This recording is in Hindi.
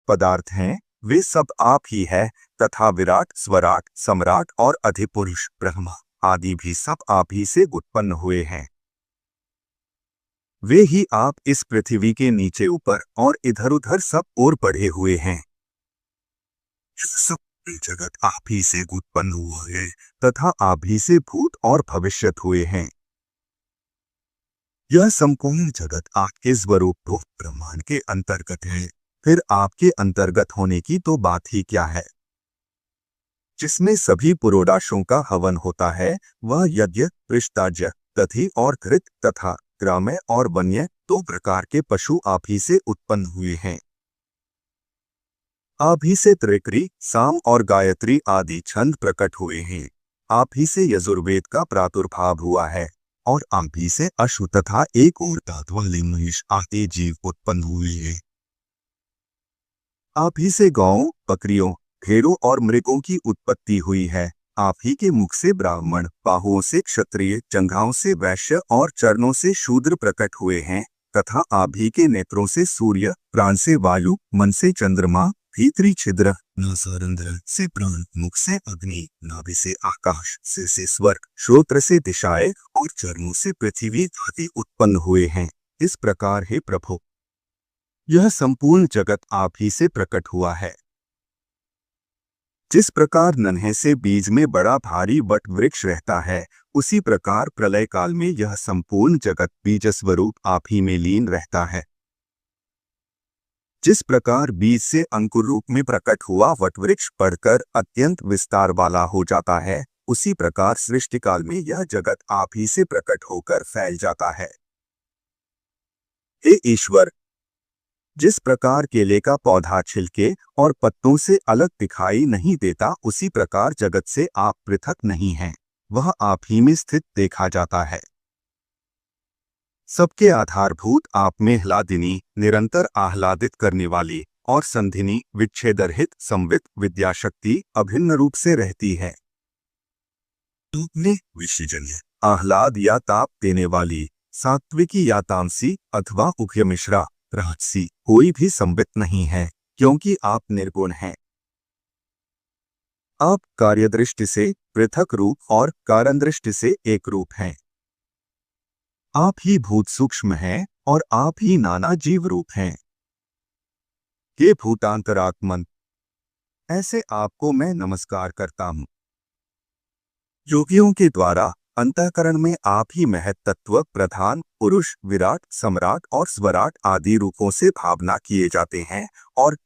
पदार्थ हैं वे सब आप ही है, तथा विराट, स्वराट, सम्राट और अधिपुरुष, ब्रह्मा आदि भी सब आप ही से उत्पन्न हुए हैं। वे ही आप इस पृथ्वी के नीचे ऊपर और इधर उधर सब ओर बढ़े हुए हैं। सब जगत आप ही से उत्पन्न हुआ है तथा आप ही से भूत और भविष्यत हुए हैं। यह संपूर्ण जगत आपके स्वरूप रूप ब्रह्मांड के अंतर्गत है। फिर आपके अंतर्गत होने की तो बात ही क्या है। जिसमें सभी पुरोडाशों का हवन होता है, वह यज्ञ, पृष्ठाज्य, दधि और घृत तथा ग्राम्य और वन्य 2 प्रकार के पशु आप ही से उत्पन्न हुए हैं। आप ही से त्रिकरी, साम और गायत्री आदि छंद प्रकट हुए हैं। आप ही से यजुर्वेद का प्रादुर्भाव हुआ है और आप ही से अश्व तथा एक और दांत वाले महिष आदि जीव उत्पन्न हुए हैं। आप ही से गौओं, बकरियों, भेड़ों और मृगों की उत्पत्ति हुई है। आप ही के मुख से ब्राह्मण, बाहुओं से क्षत्रिय, जंघाओं से वैश्य और चरणों से शूद्र प्रकट हुए हैं तथा आप ही के नेत्रों से सूर्य, प्राण से वायु, मन से चंद्रमा, भीतरी छिद्र, नासारंध्र से प्राण, मुख से अग्नि, नाभि से आकाश, सिर से स्वर्ग, श्रोत्र से दिशाएं और चरणों से पृथ्वी आदि उत्पन्न हुए हैं। इस प्रकार हे प्रभु, यह संपूर्ण जगत आप ही से प्रकट हुआ है। जिस प्रकार नन्हे से बीज में बड़ा भारी वट वृक्ष रहता है, उसी प्रकार प्रलय काल में यह संपूर्ण जगत बीज स्वरूप आप ही में लीन रहता है। जिस प्रकार बीज से अंकुर रूप में प्रकट हुआ वटवृक्ष बढ़कर अत्यंत विस्तार वाला हो जाता है, उसी प्रकार सृष्टि काल में यह जगत आप ही से प्रकट होकर फैल जाता है। हे ईश्वर, जिस प्रकार केले का पौधा छिलके और पत्तों से अलग दिखाई नहीं देता, उसी प्रकार जगत से आप पृथक नहीं हैं, वह आप ही में स्थित देखा जाता है। सबके आधारभूत आप में ह्लादिनी, निरंतर आह्लादित करने वाली, और संधिनी, विच्छेदरहित, संवित, विद्याशक्ति अभिन्न रूप से रहती है। विषयजन्य, आह्लाद या ताप देने वाली, सात्विकी या तामसी अथवा उभय मिश्रा, राजसी कोई भी संवित नहीं है, क्योंकि आप निर्गुण हैं। आप कार्यदृष्टि से पृथक रूप और कारण दृष्टि से एक रूप हैं। आप ही भूत सूक्ष्म हैं और आप ही नाना जीव रूप हैं। हे भूतांतरात्मन, ऐसे आपको मैं नमस्कार करता हूँ। योगियों के द्वारा अंतःकरण में आप ही महत्तत्व, प्रधान, पुरुष, विराट, सम्राट और स्वराट आदि रूपों से भावना किए जाते हैं और